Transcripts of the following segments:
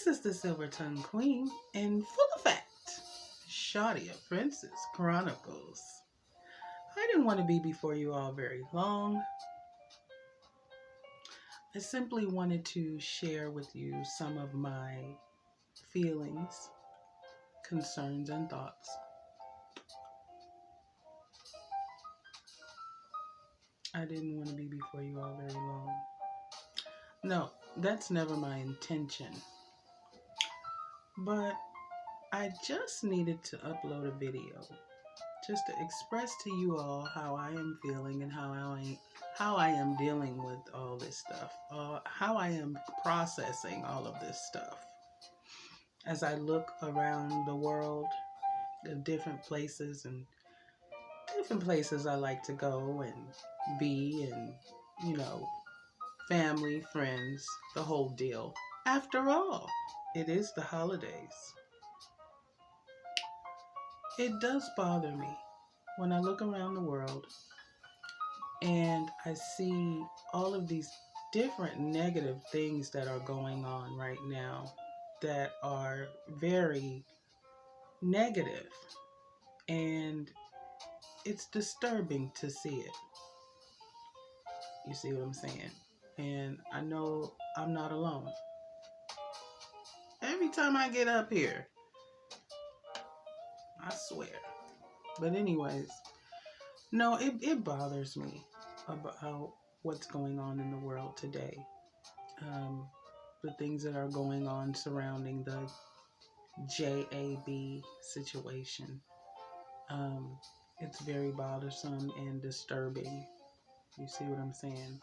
This is the Silver Tongue Queen and full effect. Shawty of Princess Chronicles. I didn't want to be before you all very long. I simply wanted to share with you some of my feelings, concerns, and thoughts. I didn't want to be before you all very long. No, that's never my intention. But I just needed to upload a video just to express to you all how I am feeling and how I am dealing with all this stuff, how I am processing all of this stuff. As I look around the world, the different places I like to go and be, and family, friends, the whole deal. After all, it is the holidays. It does bother me when I look around the world and I see all of these different negative things that are going on right now that are very negative, and it's disturbing to see it. You see what I'm saying? And I know I'm not alone. Every time I get up here, I swear. But anyways, no, it bothers me about what's going on in the world today. The things that are going on surrounding the JAB situation. It's very bothersome and disturbing. You see what I'm saying?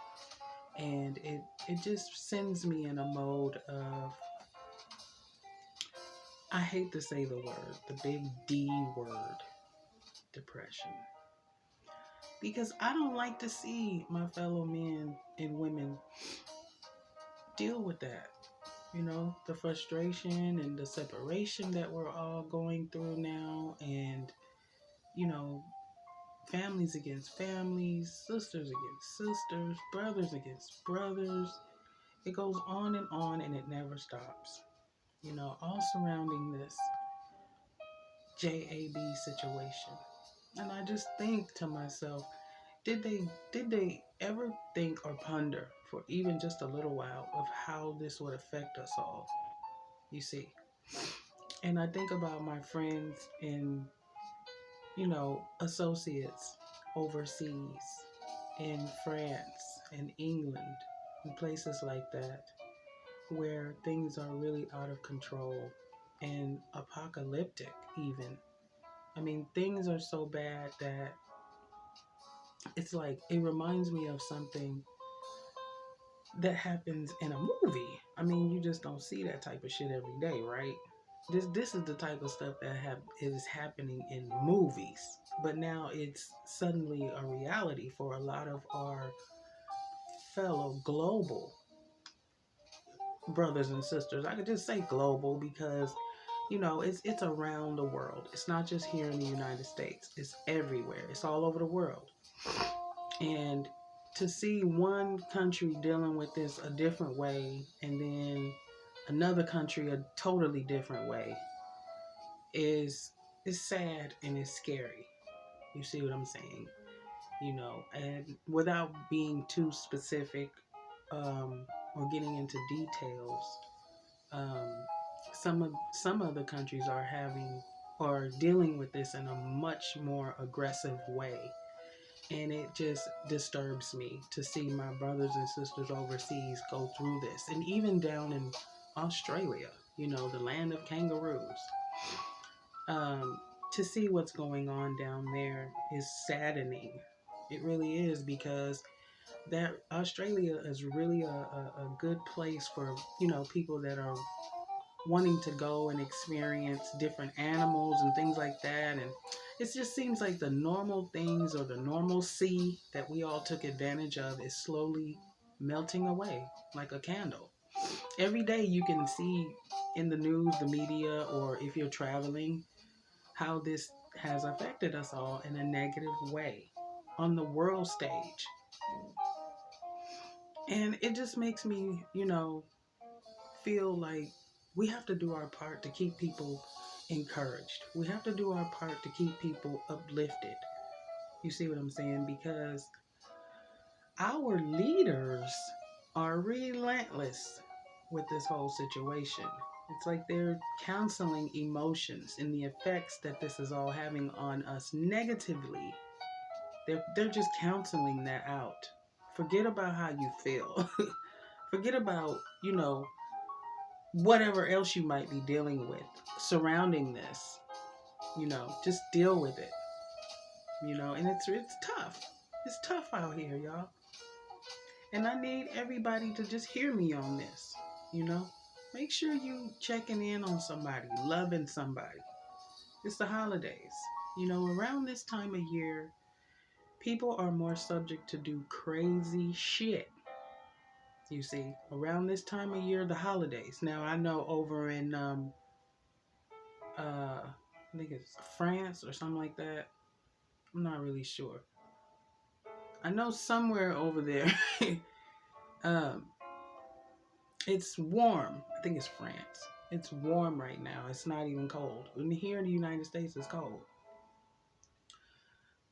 And it just sends me in a mode of, I hate to say the word, the big D word, depression. Because I don't like to see my fellow men and women deal with that. The frustration and the separation that we're all going through now, and, families against families, sisters against sisters, brothers against brothers. It goes on and it never stops. All surrounding this JAB situation. And I just think to myself, did they ever think or ponder for even just a little while of how this would affect us all? You see. And I think about my friends and, associates overseas, in France and England and places like that, where things are really out of control and apocalyptic even. I mean, things are so bad that it's like, it reminds me of something that happens in a movie. I mean, you just don't see that type of shit every day, right? This is the type of stuff that is happening in movies, but now it's suddenly a reality for a lot of our fellow global brothers and sisters. I could just say global because it's around the world. It's not just here in the United States. It's everywhere. It's all over the world. And to see one country dealing with this a different way, and then another country a totally different way, is sad and it's scary. You see what I'm saying? And without being too specific, or getting into details, some other countries are having or dealing with this in a much more aggressive way. And it just disturbs me to see my brothers and sisters overseas go through this. And even down in Australia, the land of kangaroos. To see what's going on down there is saddening. It really is, because that Australia is really a good place for, people that are wanting to go and experience different animals and things like that. And it just seems like the normal things, or the normalcy that we all took advantage of, is slowly melting away like a candle. Every day you can see in the news, the media, or if you're traveling, how this has affected us all in a negative way on the world stage. And it just makes me, feel like We have to do our part to keep people encouraged. We have to do our part to keep people uplifted. You see what I'm saying? Because our leaders are relentless with this whole situation. It's like they're counseling emotions and the effects that this is all having on us negatively. They're just counseling that out. Forget about how you feel. Forget about, whatever else you might be dealing with surrounding this. Just deal with it. And it's tough. It's tough out here, y'all. And I need everybody to just hear me on this. Make sure you checking in on somebody, loving somebody. It's the holidays. Around this time of year, people are more subject to do crazy shit. You see, around this time of year, the holidays. Now I know over in I think it's France or something like that. I'm not really sure. I know somewhere over there, um, it's warm. I think it's France. It's warm right now. It's not even cold. And here in the United States, it's cold.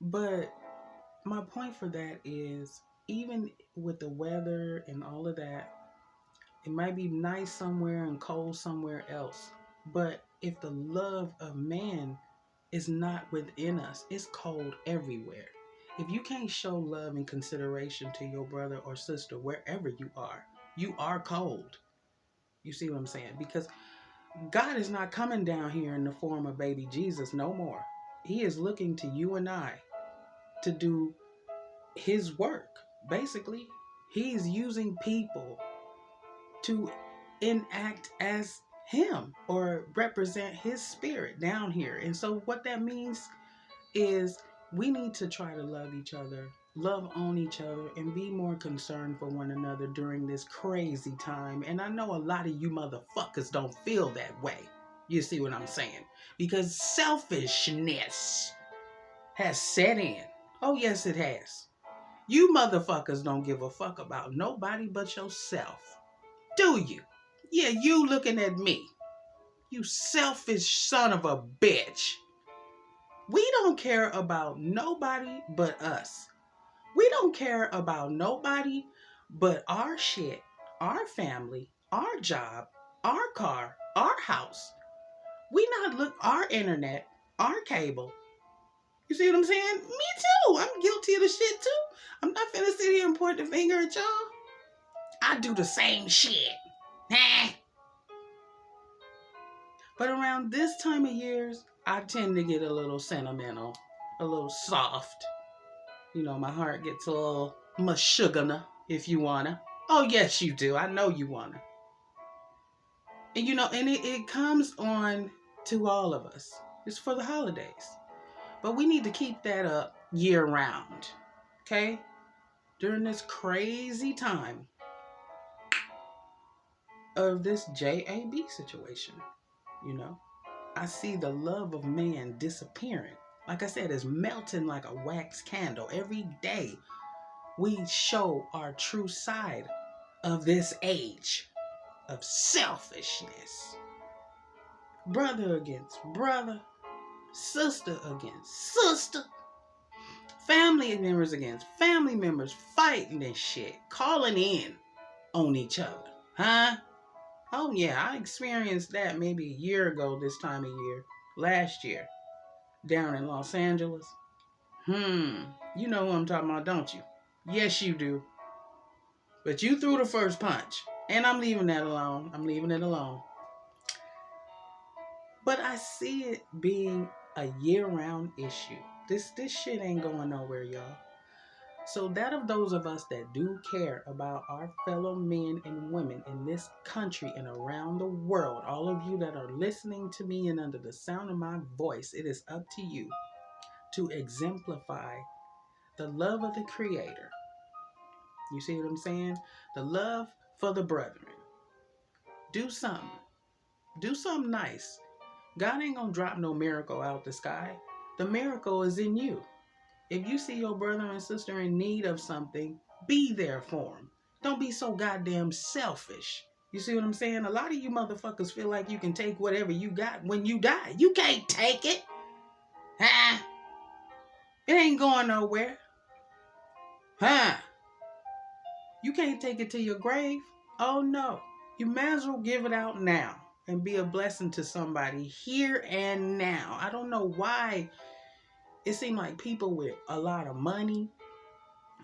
But my point for that is, even with the weather and all of that, it might be nice somewhere and cold somewhere else. But if the love of man is not within us, it's cold everywhere. If you can't show love and consideration to your brother or sister wherever you are cold. You see what I'm saying? Because God is not coming down here in the form of baby Jesus no more. He is looking to you and I to do his work. Basically, he's using people to enact as him or represent his spirit down here. And so what that means is we need to try to love each other, love on each other, and be more concerned for one another during this crazy time. And I know a lot of you motherfuckers don't feel that way. You see what I'm saying? Because selfishness has set in. Oh, yes, it has. You motherfuckers don't give a fuck about nobody but yourself. Do you? Yeah, you looking at me. You selfish son of a bitch. We don't care about nobody but us. We don't care about nobody but our shit, our family, our job, our car, our house. We not look our internet, our cable. You see what I'm saying? Me too. I'm guilty of the shit too. I'm not finna sit here and point the finger at y'all. I do the same shit. But around this time of years, I tend to get a little sentimental, a little soft. My heart gets a little mashugana, if you wanna. Oh, yes, you do. I know you wanna. And it comes on to all of us. It's for the holidays. But we need to keep that up year round. Okay? During this crazy time of this JAB situation, I see the love of man disappearing. Like I said, it's melting like a wax candle. Every day we show our true side of this age of selfishness. Brother against brother, sister against sister, family members against family members, fighting and shit, calling in on each other. Huh? Oh yeah, I experienced that maybe a year ago this time of year, last year, down in Los Angeles. You know who I'm talking about, don't you? Yes, you do. But you threw the first punch. And I'm leaving that alone. I'm leaving it alone. But I see it being a year-round issue. This shit ain't going nowhere, y'all. So that of those of us that do care about our fellow men and women in this country and around the world, all of you that are listening to me and under the sound of my voice, it is up to you to exemplify the love of the Creator. You see what I'm saying? The love for the brethren. Do something. Do something nice. God ain't gonna drop no miracle out the sky. The miracle is in you. If you see your brother and sister in need of something, be there for them. Don't be so goddamn selfish. You see what I'm saying? A lot of you motherfuckers feel like you can take whatever you got when you die. You can't take it. Huh? It ain't going nowhere. Huh? You can't take it to your grave. Oh no. You might as well give it out now and be a blessing to somebody here and now. I don't know why it seems like people with a lot of money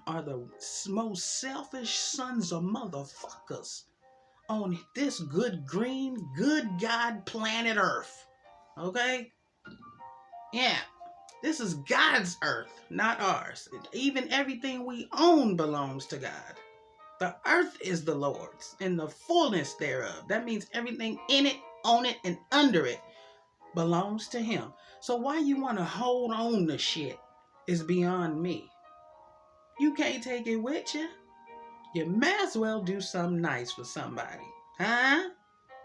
are the most selfish sons of motherfuckers on this good green, good God planet Earth. Okay? Yeah. This is God's earth, not ours. Even everything we own belongs to God. The earth is the Lord's and the fullness thereof. That means everything in it, on it, and under it belongs to Him. So why you want to hold on to shit is beyond me. You can't take it with you. You might as well do something nice for somebody. Huh?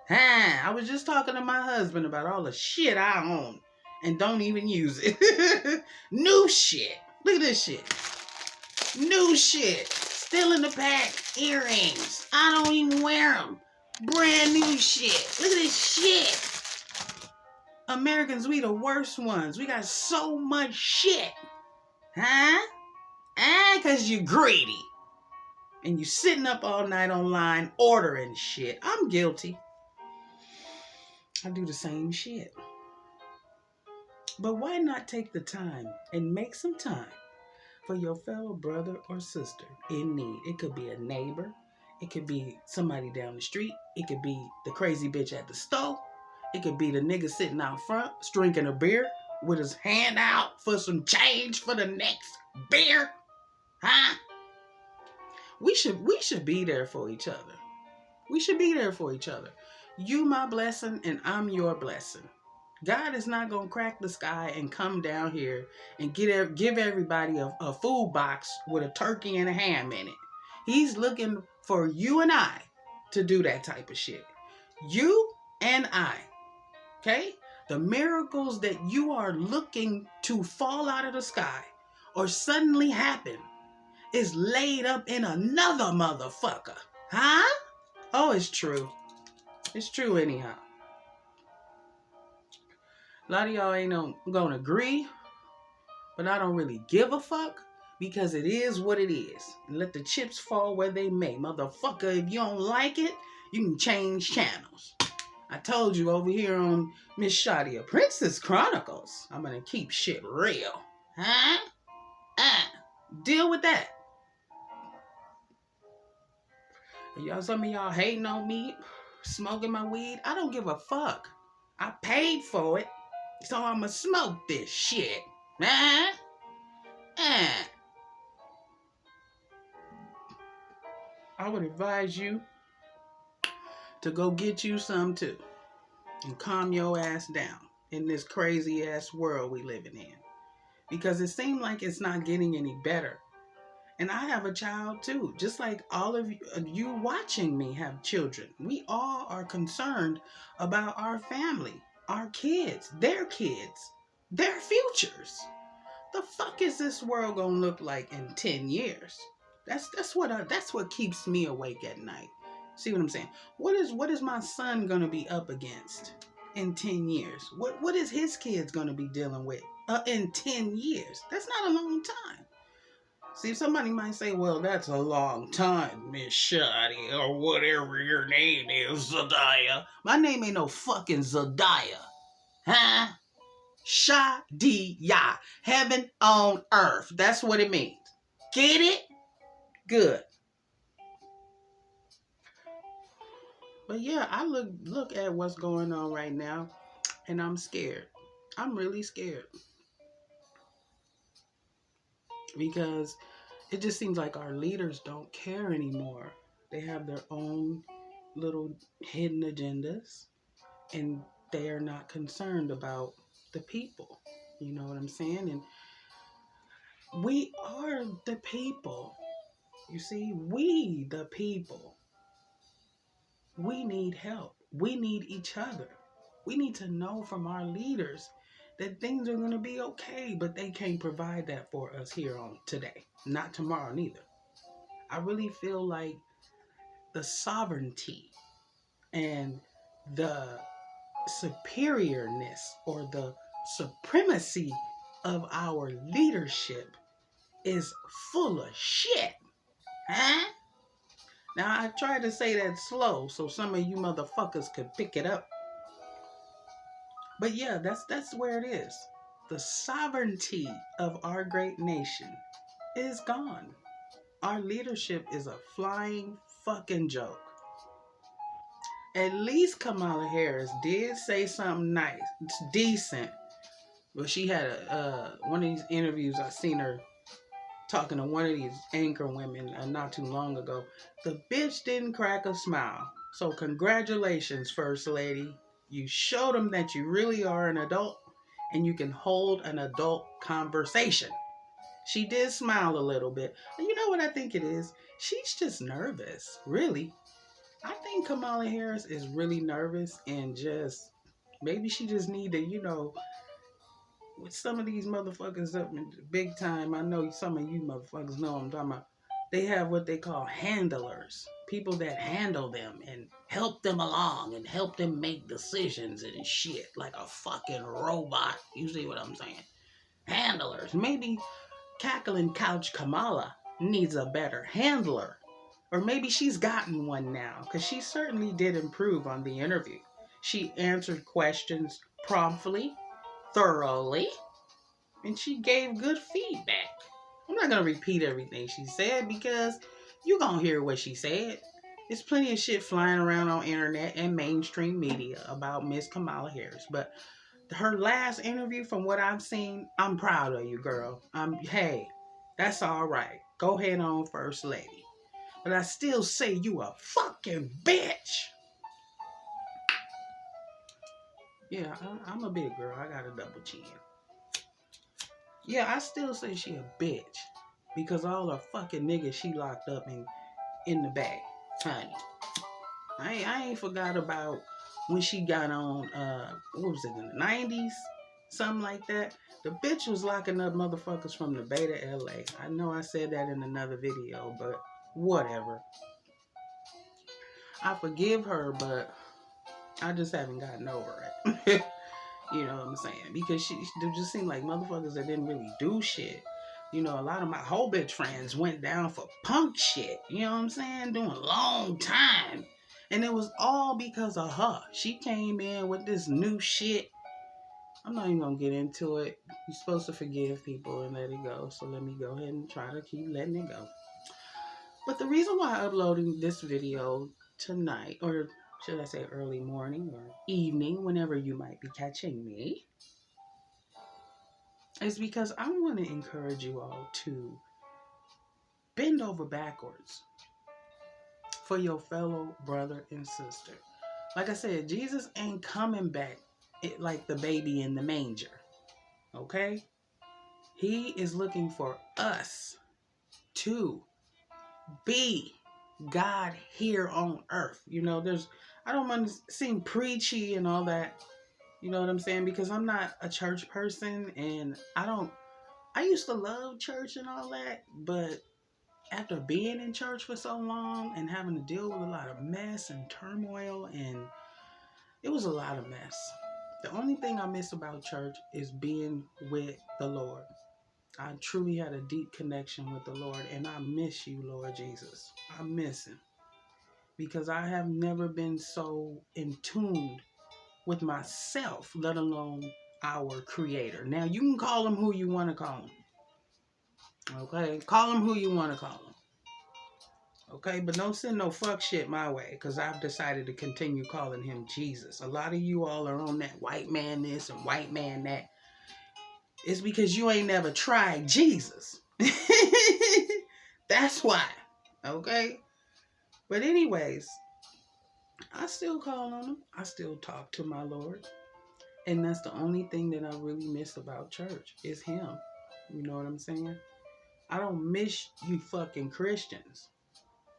Huh? I was just talking to my husband about all the shit I own and don't even use it. New shit. Look at this shit. New shit. Still in the pack. Earrings. I don't even wear them. Brand new shit. Look at this shit. Americans, we the worst ones. We got so much shit. Huh? Because you're greedy. And you sitting up all night online ordering shit. I'm guilty. I do the same shit. But why not take the time and make some time for your fellow brother or sister in need? It could be a neighbor. It could be somebody down the street. It could be the crazy bitch at the store. It could be the nigga sitting out front drinking a beer with his hand out for some change for the next beer. Huh? We should be there for each other. We should be there for each other. You my blessing and I'm your blessing. God is not going to crack the sky and come down here and give everybody a food box with a turkey and a ham in it. He's looking for you and I to do that type of shit. You and I. Okay? The miracles that you are looking to fall out of the sky or suddenly happen is laid up in another motherfucker. Huh? Oh, it's true. It's true anyhow. A lot of y'all ain't gonna agree, but I don't really give a fuck because it is what it is. And let the chips fall where they may. Motherfucker, if you don't like it, you can change channels. I told you over here on Miss Shadia Princess Chronicles, I'm gonna keep shit real. Huh? Deal with that. Some of y'all hating on me, smoking my weed. I don't give a fuck. I paid for it, so I'ma smoke this shit. I would advise you to go get you some too and calm your ass down in this crazy ass world we living in, because it seems like it's not getting any better. And I have a child too, just like all of you watching me have children. We all are concerned about our family, our kids, their futures. The fuck is this world gonna look like in 10 years? That's what keeps me awake at night. See what I'm saying? What is my son gonna be up against in 10 years? What is his kids gonna be dealing with in 10 years? That's not a long time. See, somebody might say, well, that's a long time, Miss Shotty, or whatever your name is, Zadiah. My name ain't no fucking Zadiah. Huh? Shadia. Heaven on earth. That's what it means. Get it? Good. But yeah, I look at what's going on right now, and I'm scared. I'm really scared. Because it just seems like our leaders don't care anymore. They have their own little hidden agendas, and they are not concerned about the people. You know what I'm saying? And we are the people. You see, we the people. We need help. We need each other. We need to know from our leaders that things are going to be okay, but they can't provide that for us here on today. Not tomorrow neither. I really feel like the sovereignty And the superiorness or the supremacy of our leadership is full of shit. Huh? Now, I tried to say that slow so some of you motherfuckers could pick it up. But yeah, that's where it is. The sovereignty of our great nation is gone. Our leadership is a flying fucking joke. At least Kamala Harris did say something nice. It's decent. But she had one of these interviews. I seen her talking to one of these anchor women not too long ago. The bitch didn't crack a smile. So congratulations, First Lady. You showed them that you really are an adult and you can hold an adult conversation. She did smile a little bit. And you know what I think it is? She's just nervous, really. I think Kamala Harris is really nervous and just maybe she just need to, with some of these motherfuckers up in big time, I know some of you motherfuckers know what I'm talking about. They have what they call handlers. People that handle them and help them along and help them make decisions and shit like a fucking robot. You see what I'm saying? Handlers. Maybe Cackling Couch Kamala needs a better handler. Or maybe she's gotten one now, because she certainly did improve on the interview. She answered questions promptly, thoroughly, and she gave good feedback. I'm not going to repeat everything she said because you're going to hear what she said. There's plenty of shit flying around on internet and mainstream media about Miss Kamala Harris. But her last interview, from what I've seen, I'm proud of you, girl. Hey, that's all right. Go ahead on, First Lady. But I still say you a fucking bitch. Yeah, I'm a big girl. I got a double chin. Yeah, I still say she a bitch. Because all the fucking niggas she locked up in the bag. Honey. I ain't forgot about when she got on, what was it, in the 90s? Something like that. The bitch was locking up motherfuckers from the Bay to LA. I know I said that in another video, but whatever. I forgive her, but I just haven't gotten over it. You know what I'm saying? Because they just seemed like motherfuckers that didn't really do shit. A lot of my whole bitch friends went down for punk shit. You know what I'm saying? Doing a long time. And it was all because of her. She came in with this new shit. I'm not even going to get into it. You're supposed to forgive people and let it go. So let me go ahead and try to keep letting it go. But the reason why I'm uploading this video tonight, or should I say early morning or evening, whenever you might be catching me, is because I want to encourage you all to bend over backwards for your fellow brother and sister. Like I said, Jesus ain't coming back like the baby in the manger. Okay? He is looking for us to be God here on earth. I don't want to seem preachy and all that. You know what I'm saying? Because I'm not a church person and I used to love church and all that, but after being in church for so long and having to deal with a lot of mess and turmoil, and it was a lot of mess. The only thing I miss about church is being with the Lord. I truly had a deep connection with the Lord, and I miss you, Lord Jesus. I miss him because I have never been so in tune with myself, let alone our Creator. Now, you can call him who you want to call him. Okay? Call him who you want to call him. Okay? But don't send no fuck shit my way, because I've decided to continue calling him Jesus. A lot of you all are on that white man this and white man that. It's because you ain't never tried Jesus. That's why. Okay? But anyways, I still call on him. I still talk to my Lord. And that's the only thing that I really miss about church is him. You know what I'm saying? I don't miss you fucking Christians.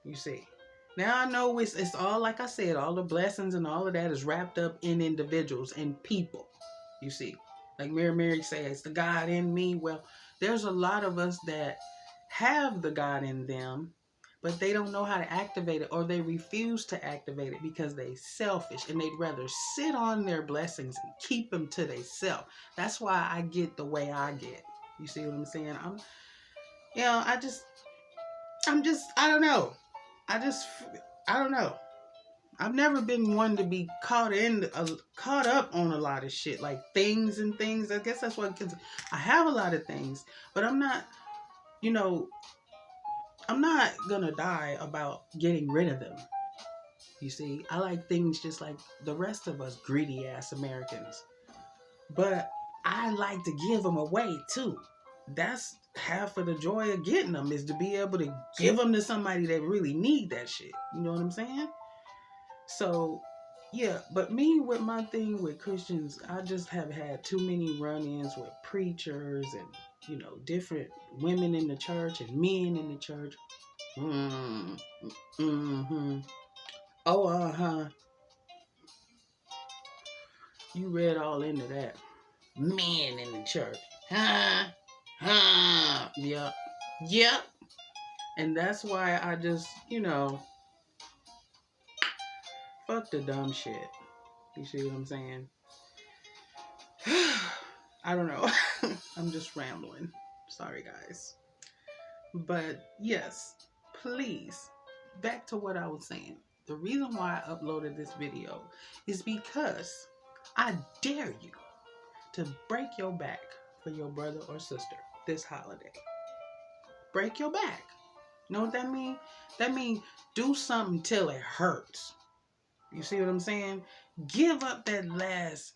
You see. Now I know it's all, like I said, all the blessings and all of that is wrapped up in individuals and people. You see. Like Mary says, it's the God in me. Well, there's a lot of us that have the God in them, but they don't know how to activate it, or they refuse to activate it because they selfish and they'd rather sit on their blessings and keep them to themselves. That's why I get the way I get. You see what I'm saying? I don't know. I don't know. I've never been one to be caught up on a lot of shit, like things and things. I guess that's what, cause I have a lot of things, but I'm not, you know, I'm not gonna die about getting rid of them. You see, I like things just like the rest of us greedy ass Americans, but I like to give them away too. That's half of the joy of getting them, is to be able to give them to somebody that really need that shit. You know what I'm saying? So, yeah, but me with my thing with Christians, I just have had too many run-ins with preachers and, different women in the church and men in the church. Mm-hmm. Oh, uh-huh. You read all into that. Men in the church. Huh? Huh? Yep. Yep. And that's why I just, fuck the dumb shit. You see what I'm saying? I don't know. I'm just rambling. Sorry, guys. But yes, please, back to what I was saying. The reason why I uploaded this video is because I dare you to break your back for your brother or sister this holiday. Break your back. Know what that means? That means do something till it hurts. You see what I'm saying? Give up that last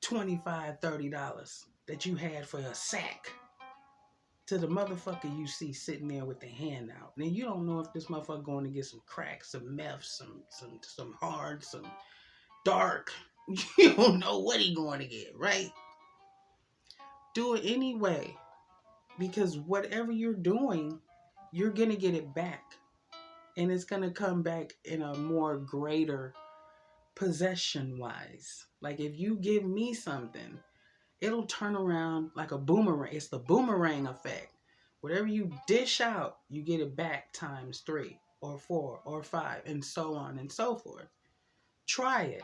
$25, $30 that you had for a sack to the motherfucker you see sitting there with their hand out. Now you don't know if this motherfucker going to get some crack, some meth, some hard, some dark. You don't know what he going to get, right? Do it anyway, because whatever you're doing, you're gonna get it back, and it's gonna come back in a more greater possession wise. Like if you give me something, it'll turn around like a boomerang. It's the boomerang effect. Whatever you dish out, you get it back times 3 or 4 or 5 and so on and so forth. Try it.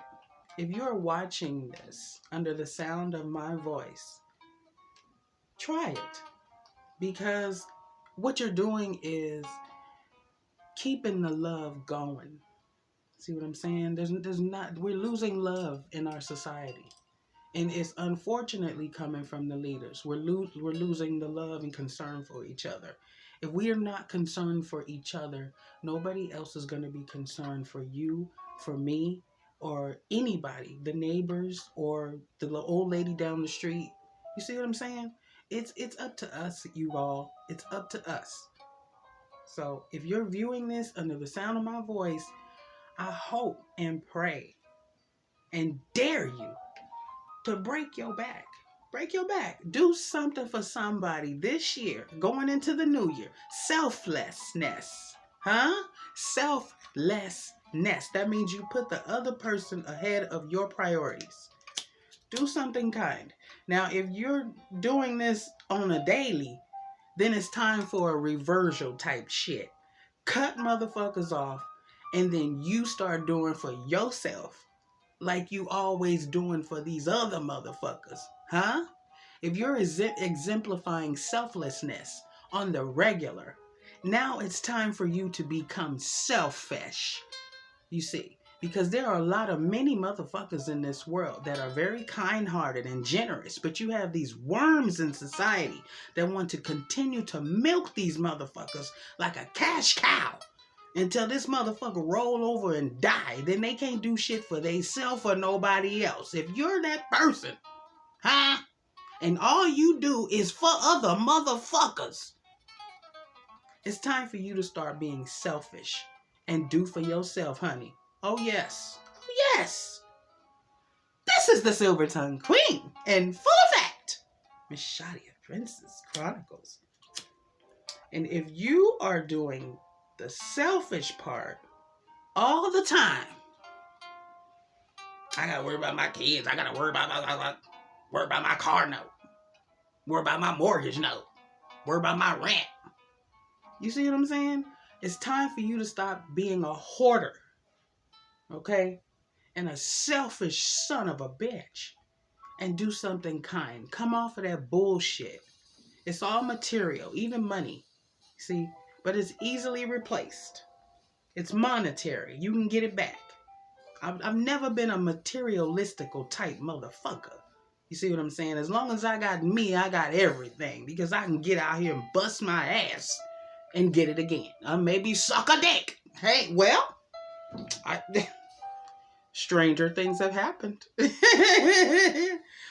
If you're watching this under the sound of my voice, try it. Because what you're doing is keeping the love going. See what I'm saying? We're losing love in our society. And it's unfortunately coming from the leaders. We're losing the love and concern for each other. If we are not concerned for each other, nobody else is going to be concerned for you, for me, or anybody, the neighbors or the old lady down the street. You see what I'm saying? It's up to us, you all. It's up to us. So if you're viewing this under the sound of my voice, I hope and pray and dare you to break your back. Break your back. Do something for somebody this year, going into the new year. Selflessness. Huh? Selflessness. That means you put the other person ahead of your priorities. Do something kind. Now, if you're doing this on a daily, then it's time for a reversal type shit. Cut motherfuckers off, and then you start doing for yourself like you always doing for these other motherfuckers, huh? If you're exemplifying selflessness on the regular, now it's time for you to become selfish, you see. Because there are a lot of many motherfuckers in this world that are very kind-hearted and generous, but you have these worms in society that want to continue to milk these motherfuckers like a cash cow until this motherfucker roll over and die. Then they can't do shit for theyself or nobody else. If you're that person, huh? And all you do is for other motherfuckers, it's time for you to start being selfish and do for yourself, honey. Oh, yes. Oh, yes. This is the Silver Tongue Queen and full effect, Miss Shadia Princess Chronicles. And if you are doing the selfish part all the time, I gotta worry about my kids. I gotta worry about my car note. Worry about my mortgage note. Worry about my rent. You see what I'm saying? It's time for you to stop being a hoarder, okay? And a selfish son of a bitch. And do something kind. Come off of that bullshit. It's all material, even money. See? But it's easily replaced. It's monetary. You can get it back. I've never been a materialistical type motherfucker. You see what I'm saying? As long as I got me, I got everything. Because I can get out here and bust my ass and get it again. Maybe suck a dick. Hey, well, stranger things have happened.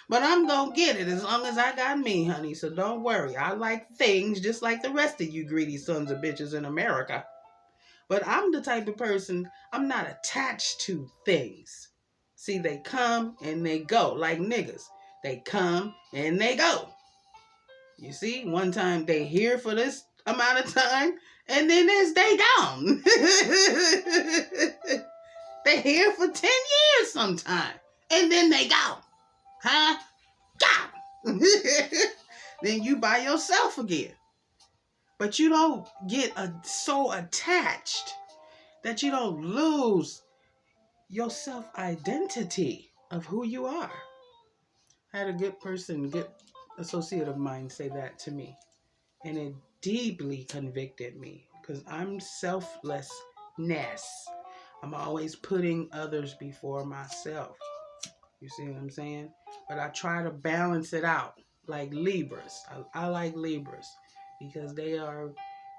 But I'm going to get it as long as I got me, honey. So don't worry. I like things just like the rest of you greedy sons of bitches in America. But I'm the type of person, I'm not attached to things. See, they come and they go like niggas. They come and they go. You see, one time they here for this amount of time and then they gone. They here for 10 years sometime and then they go. Huh? God. Then you by yourself again. But you don't get so attached that you don't lose your self-identity of who you are. I had a good associate of mine say that to me. And it deeply convicted me because I'm selflessness. I'm always putting others before myself. You see what I'm saying? But I try to balance it out like Libras. I like Libras because they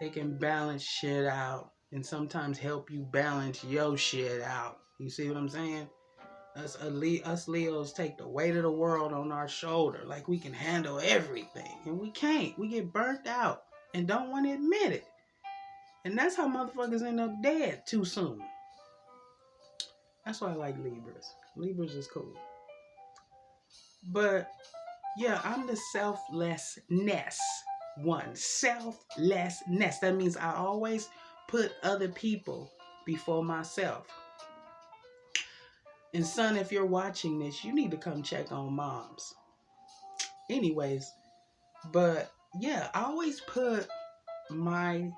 can balance shit out and sometimes help you balance your shit out. You see what I'm saying? Us Leos take the weight of the world on our shoulder like we can handle everything. And we can't. We get burnt out and don't want to admit it. And that's how motherfuckers end up dead too soon. That's why I like Libras. Libras is cool. But yeah, I'm the selflessness one. Selflessness. That means I always put other people before myself. And son, if you're watching this, you need to come check on moms. Anyways, but yeah, I always put my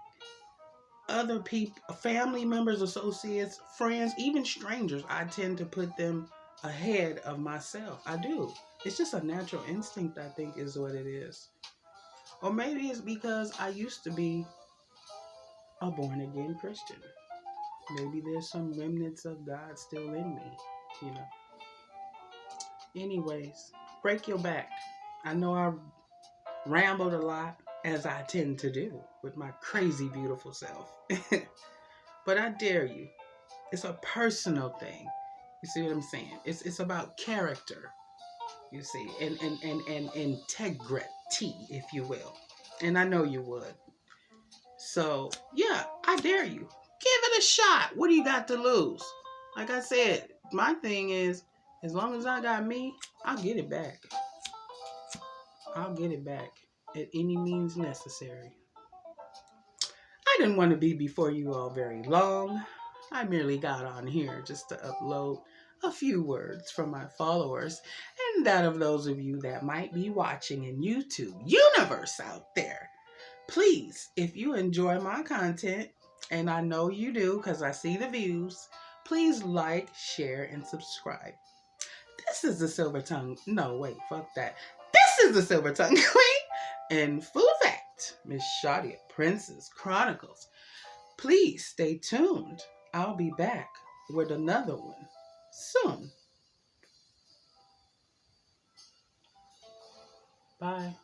other people, family members, associates, friends, even strangers, I tend to put them ahead of myself. I do. It's just a natural instinct, I think, is what it is. Or maybe it's because I used to be a born-again Christian. Maybe there's some remnants of God still in me, you know. Anyways, break your back. I know I rambled a lot, as I tend to do with my crazy, beautiful self. But I dare you. It's a personal thing. You see what I'm saying? It's about character, you see, and integrity, if you will. And I know you would. So, yeah, I dare you. Give it a shot. What do you got to lose? Like I said, my thing is, as long as I got me, I'll get it back. I'll get it back at any means necessary. I didn't want to be before you all very long. I merely got on here just to upload a few words from my followers and that of those of you that might be watching in YouTube universe out there. Please, if you enjoy my content, and I know you do because I see the views, please like, share, and subscribe. This is the Silver Tongue. No, wait, fuck that. This is the Silver Tongue Queen in full effect, Miss Shadia Princess Chronicles. Please stay tuned. I'll be back with another one soon. Bye.